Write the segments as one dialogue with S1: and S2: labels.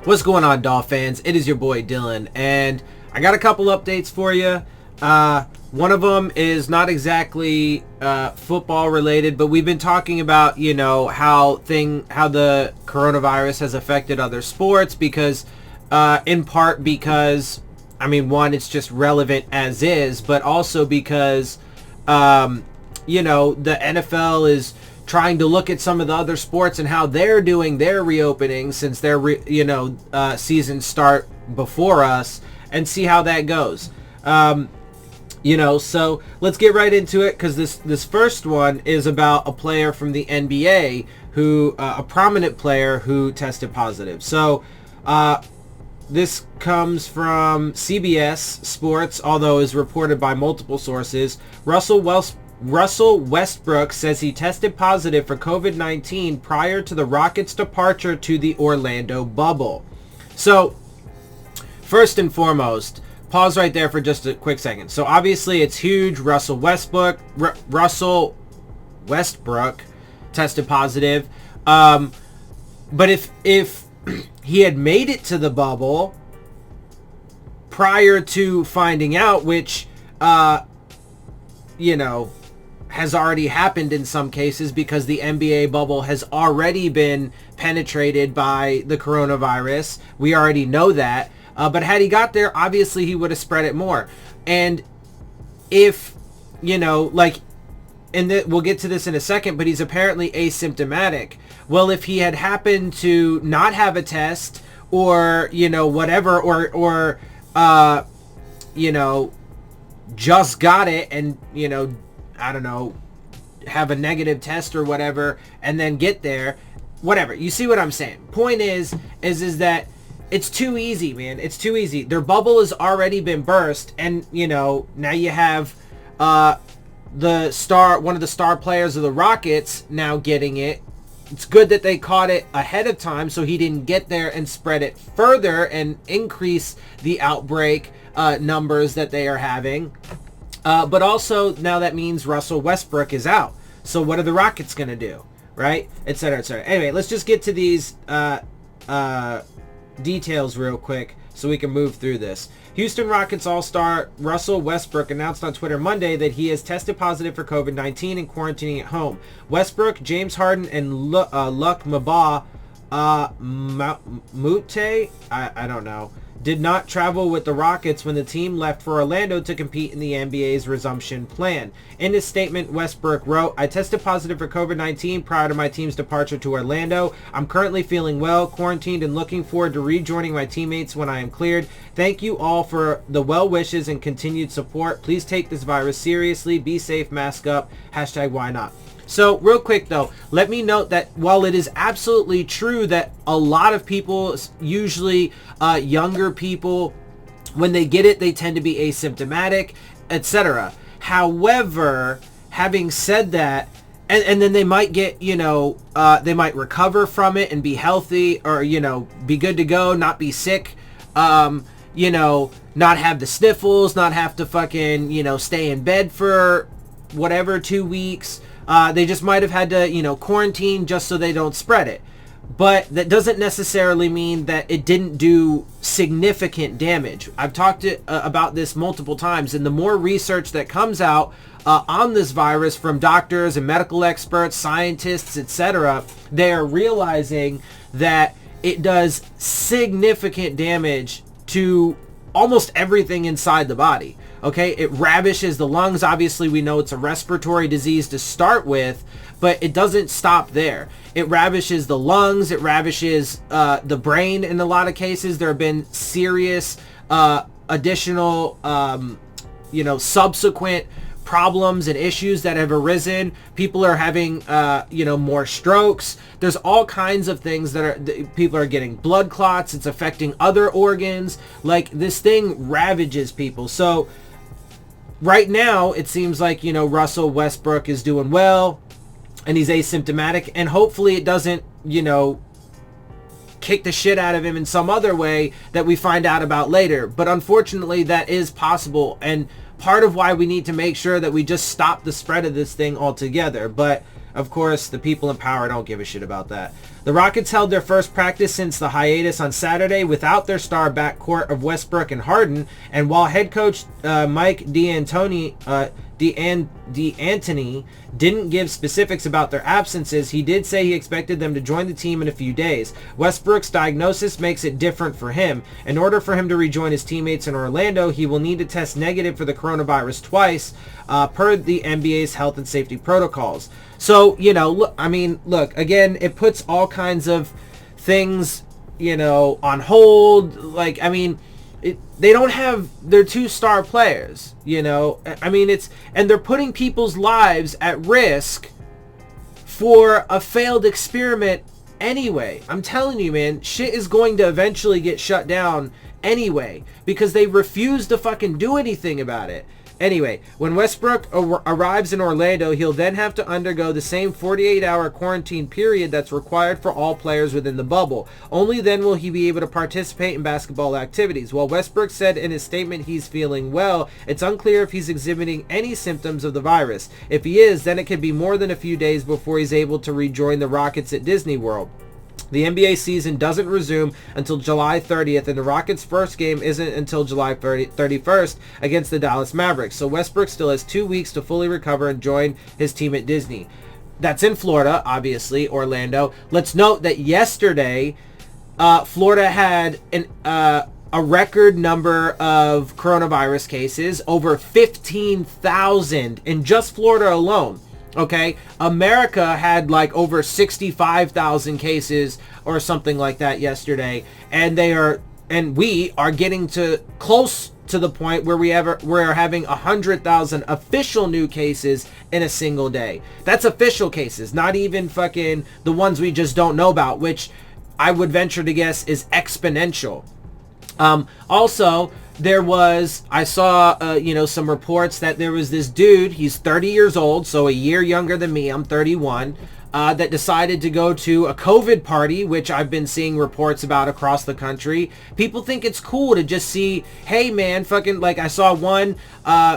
S1: What's going on, Dolphins? It is your boy Dillon, and I got a couple updates for you. One of them is not exactly football related, but we've been talking about, how the coronavirus has affected other sports because, in part because, one, it's just relevant as is, but also because, the NFL is trying to look at some of the other sports and how they're doing their reopening since their seasons start before us, and see how that goes. So let's get right into it, because this first one is about a player from the NBA who a prominent player who tested positive. So this comes from CBS Sports, although is reported by multiple sources. Russell Westbrook says he tested positive for COVID-19 prior to the Rockets' departure to the Orlando bubble. So, first and foremost, pause right there for just a quick second. So obviously it's huge. Russell Westbrook tested positive. But if he had made it to the bubble prior to finding out, which has already happened in some cases because the NBA bubble has already been penetrated by the coronavirus. We already know that. But had he got there, obviously he would have spread it more. And if, we'll get to this in a second, but he's apparently asymptomatic. Well, if he had happened to not have a test or, whatever, or just got it and, have a negative test or whatever, and then get there, whatever. You see what I'm saying? Point is that it's too easy, man. It's too easy. Their bubble has already been burst, and now you have one of the star players of the Rockets now getting it. It's good that they caught it ahead of time so he didn't get there and spread it further and increase the outbreak numbers that they are having. But also now that means Russell Westbrook is out. So what are the Rockets going to do? Right? Et cetera, et cetera. Anyway, let's just get to these details real quick so we can move through this. Houston Rockets All-Star Russell Westbrook announced on Twitter Monday that he has tested positive for COVID-19 and quarantining at home. Westbrook, James Harden, and Luck Mabah Mute, I don't know, did not travel with the Rockets when the team left for Orlando to compete in the NBA's resumption plan. In his statement, Westbrook wrote, "I tested positive for COVID-19 prior to my team's departure to Orlando. I'm currently feeling well, quarantined, and looking forward to rejoining my teammates when I am cleared. Thank you all for the well wishes and continued support. Please take this virus seriously. Be safe, mask up. #why not?" So real quick though, let me note that while it is absolutely true that a lot of people, usually younger people, when they get it, they tend to be asymptomatic, etc. However, having said that, and then they might get, they might recover from it and be healthy, or, be good to go, not be sick, not have the sniffles, not have to fucking, stay in bed for whatever, 2 weeks. They just might have had to, quarantine just so they don't spread it. But that doesn't necessarily mean that it didn't do significant damage. I've talked about this multiple times, and the more research that comes out on this virus from doctors and medical experts, scientists, etc., they are realizing that it does significant damage to almost everything inside the body. Okay, it ravishes the lungs. Obviously, we know it's a respiratory disease to start with, but it doesn't stop there. It ravishes the lungs. It ravishes the brain in a lot of cases. There have been serious additional, subsequent problems and issues that have arisen. People are having, more strokes. There's all kinds of things people are getting blood clots. It's affecting other organs. Like, this thing ravages people. So right now, it seems like, Russell Westbrook is doing well and he's asymptomatic, and hopefully it doesn't, kick the shit out of him in some other way that we find out about later. But unfortunately, that is possible, and part of why we need to make sure that we just stop the spread of this thing altogether. But of course, the people in power don't give a shit about that. The Rockets held their first practice since the hiatus on Saturday without their star backcourt of Westbrook and Harden, and while head coach Mike D'Antoni didn't give specifics about their absences, he did say he expected them to join the team in a few days. Westbrook's diagnosis makes it different for him. In order for him to rejoin his teammates in Orlando, he will need to test negative for the coronavirus twice, per the NBA's health and safety protocols. So, look, again, it puts all kinds of things, on hold. They don't have their two star players, and they're putting people's lives at risk for a failed experiment anyway. I'm telling you, man, shit is going to eventually get shut down anyway because they refuse to fucking do anything about it. Anyway, when Westbrook arrives in Orlando, he'll then have to undergo the same 48-hour quarantine period that's required for all players within the bubble. Only then will he be able to participate in basketball activities. While Westbrook said in his statement he's feeling well, it's unclear if he's exhibiting any symptoms of the virus. If he is, then it could be more than a few days before he's able to rejoin the Rockets at Disney World. The NBA season doesn't resume until July 30th, and the Rockets' first game isn't until July 31st against the Dallas Mavericks. So Westbrook still has 2 weeks to fully recover and join his team at Disney. That's in Florida, obviously, Orlando. Let's note that yesterday, Florida had a record number of coronavirus cases, over 15,000 in just Florida alone. Okay, America had like over 65,000 cases or something like that yesterday, and we are getting to close to the point where we're having 100,000 official new cases in a single day. That's official cases, not even fucking the ones we just don't know about, which I would venture to guess is exponential. Also, I saw, some reports that there was this dude, he's 30 years old, so a year younger than me, I'm 31, that decided to go to a COVID party, which I've been seeing reports about across the country. People think it's cool to just see, hey man, fucking, like I saw one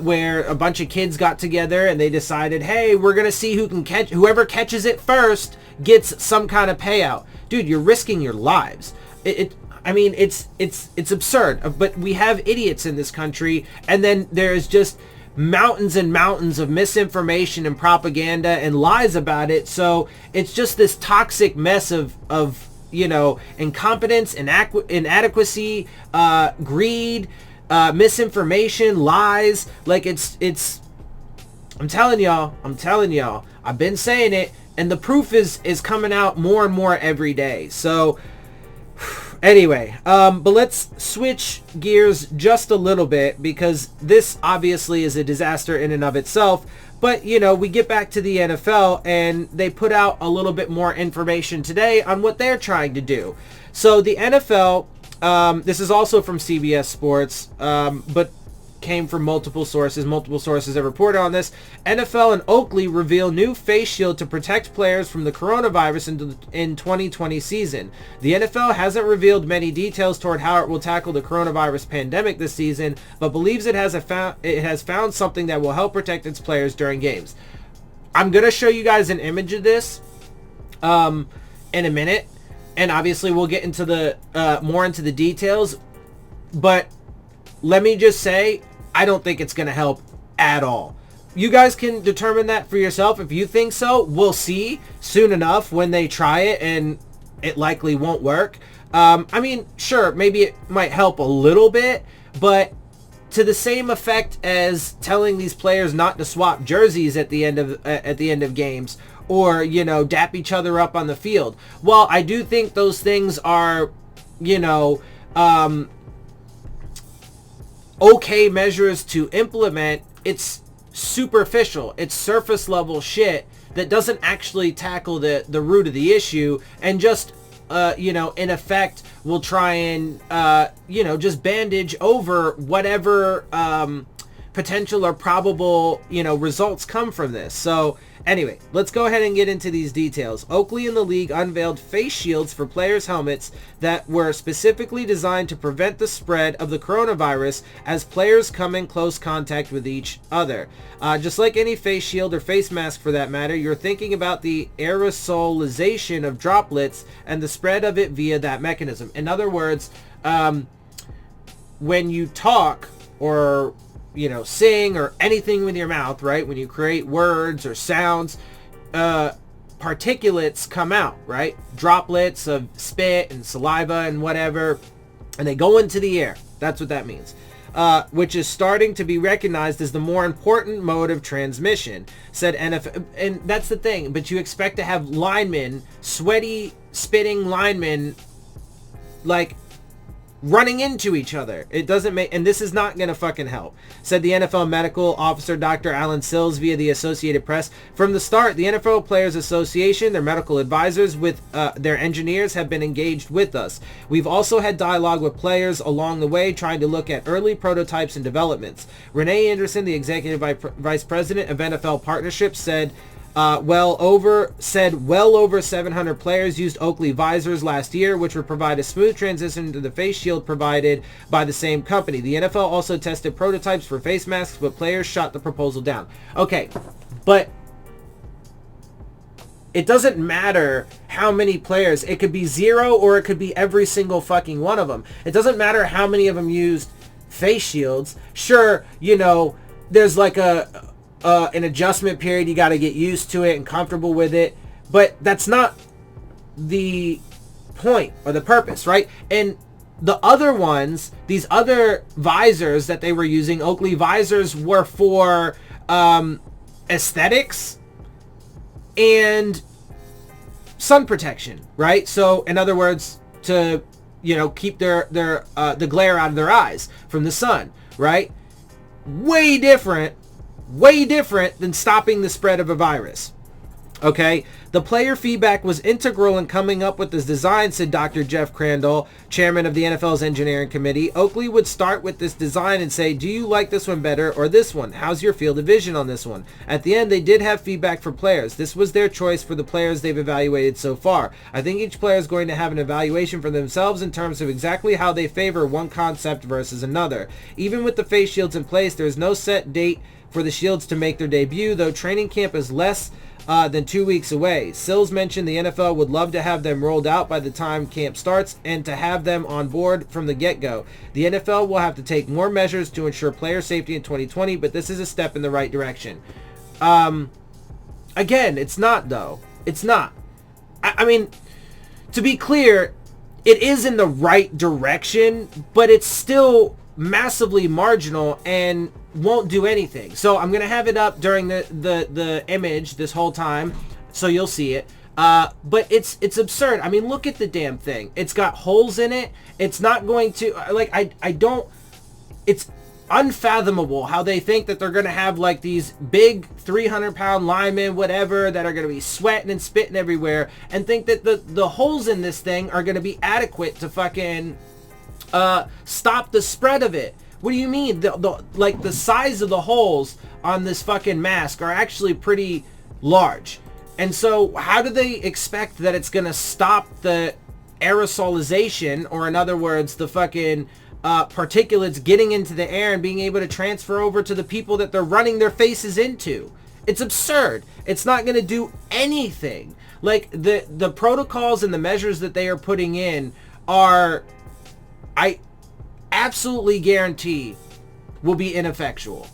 S1: where a bunch of kids got together and they decided, hey, we're going to see whoever catches it first gets some kind of payout. Dude, you're risking your lives. It's absurd, but we have idiots in this country, and then there's just mountains and mountains of misinformation and propaganda and lies about it. So it's just this toxic mess of incompetence, inadequacy, greed, misinformation, lies. Like it's I'm telling y'all, I've been saying it, and the proof is coming out more and more every day. So anyway, but let's switch gears just a little bit, because this obviously is a disaster in and of itself. But, we get back to the NFL, and they put out a little bit more information today on what they're trying to do. So the NFL, this is also from CBS Sports, but came from multiple sources. Multiple sources have reported on this. NFL and Oakley reveal new face shield to protect players from the coronavirus in 2020 season. The NFL hasn't revealed many details toward how it will tackle the coronavirus pandemic this season, but believes it has found something that will help protect its players during games. I'm going to show you guys an image of this in a minute, and obviously we'll get into the more into the details, but let me just say, I don't think it's going to help at all. You guys can determine that for yourself. If you think so, we'll see soon enough when they try it, and it likely won't work. Sure, maybe it might help a little bit, but to the same effect as telling these players not to swap jerseys at the end of games, or dap each other up on the field. While I do think those things are okay measures to implement, it's superficial, it's surface level shit that doesn't actually tackle the root of the issue, and just in effect will try and just bandage over whatever potential or probable results come from this. So Anyway, let's go ahead and get into these details. Oakley and the league unveiled face shields for players' helmets that were specifically designed to prevent the spread of the coronavirus as players come in close contact with each other. Just like any face shield or face mask for that matter, you're thinking about the aerosolization of droplets and the spread of it via that mechanism. In other words, when you talk or sing or anything with your mouth, right? When you create words or sounds, particulates come out, right? Droplets of spit and saliva and whatever, and they go into the air. That's what that means. Which is starting to be recognized as the more important mode of transmission, said NFL. And that's the thing, but you expect to have linemen, sweaty, spitting linemen, like running into each other. It doesn't make, and this is not going to fucking help, said the NFL medical officer Dr. Alan Sills via the Associated Press. From the start, the NFL Players Association, their medical advisors with their engineers have been engaged with us. We've also had dialogue with players along the way, trying to look at early prototypes and developments. Renee Anderson, the executive vice president of NFL partnerships, said well over 700 players used Oakley visors last year, which would provide a smooth transition to the face shield provided by the same company. The NFL also tested prototypes for face masks, but players shot the proposal down. Okay, but it doesn't matter how many players. It could be 0 or it could be every single fucking one of them. It doesn't matter how many of them used face shields. Sure, there's like an adjustment period. You got to get used to it and comfortable with it, but that's not the point or the purpose, right? And the other ones, these other visors that they were using, Oakley visors, were for aesthetics and sun protection, right? So in other words, to keep the glare out of their eyes from the sun, right? Way different than stopping the spread of a virus. Okay, the player feedback was integral in coming up with this design, said Dr. Jeff Crandall, chairman of the NFL's engineering committee. Oakley would start with this design and say, do you like this one better or this one? How's your field of vision on this one? At the end, they did have feedback for players. This was their choice for the players they've evaluated so far. I think each player is going to have an evaluation for themselves in terms of exactly how they favor one concept versus another. Even with the face shields in place, there's no set date for the shields to make their debut, though training camp is less than 2 weeks away. Sills mentioned the NFL would love to have them rolled out by the time camp starts and to have them on board from the get-go. The NFL will have to take more measures to ensure player safety in 2020, but this is a step in the right direction. Again, it's not, though. It's not. I mean, to be clear, it is in the right direction, but it's still massively marginal and won't do anything. So I'm gonna have it up during the image this whole time, so you'll see it. But it's absurd. I mean, look at the damn thing. It's got holes in it. It's not going to, like, I don't, it's unfathomable how they think that they're gonna have like these big 300-pound linemen, whatever, that are gonna be sweating and spitting everywhere, and think that the holes in this thing are gonna be adequate to fucking stop the spread of it. What do you mean? The size of the holes on this fucking mask are actually pretty large. And so how do they expect that it's going to stop the aerosolization, or in other words, the fucking particulates getting into the air and being able to transfer over to the people that they're running their faces into? It's absurd. It's not going to do anything. Like, the protocols and the measures that they are putting in are, I absolutely guarantee, will be ineffectual.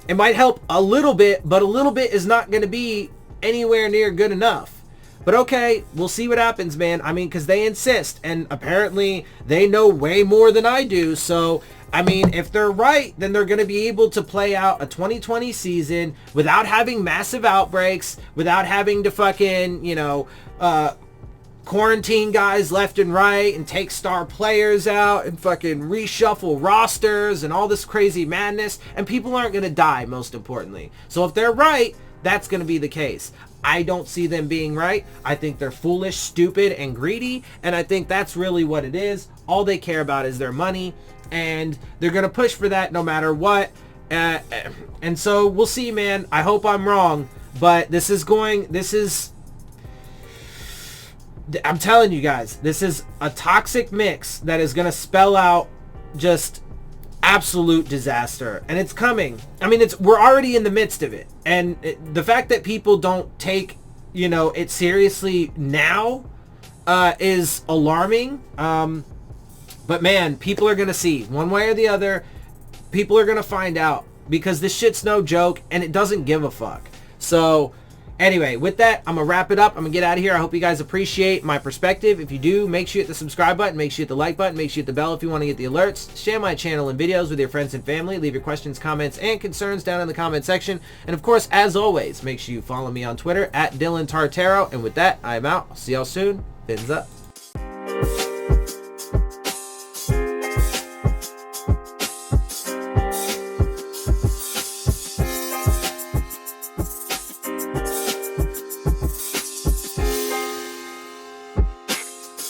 S1: It might help a little bit, but a little bit is not going to be anywhere near good enough. But okay, we'll see what happens, man. I mean, because they insist, and apparently they know way more than I do. So, I mean, if they're right, then they're going to be able to play out a 2020 season without having massive outbreaks, without having to fucking, quarantine guys left and right and take star players out and fucking reshuffle rosters and all this crazy madness, and people aren't going to die, most importantly. So if they're right, that's going to be the case. I don't see them being right. I think they're foolish, stupid, and greedy, and I think that's really what it is. All they care about is their money, and they're going to push for that no matter what. And so we'll see, man. I hope I'm wrong. But I'm telling you guys, this is a toxic mix that is going to spell out just absolute disaster, and it's coming. I mean, we're already in the midst of it, and the fact that people don't take, it seriously now is alarming. But man, people are going to see one way or the other. People are going to find out, because this shit's no joke, and it doesn't give a fuck. So anyway, with that, I'm going to wrap it up. I'm going to get out of here. I hope you guys appreciate my perspective. If you do, make sure you hit the subscribe button. Make sure you hit the like button. Make sure you hit the bell if you want to get the alerts. Share my channel and videos with your friends and family. Leave your questions, comments, and concerns down in the comment section. And of course, as always, make sure you follow me on Twitter at Dillon Tartaro. And with that, I'm out. I'll see y'all soon. Fins up.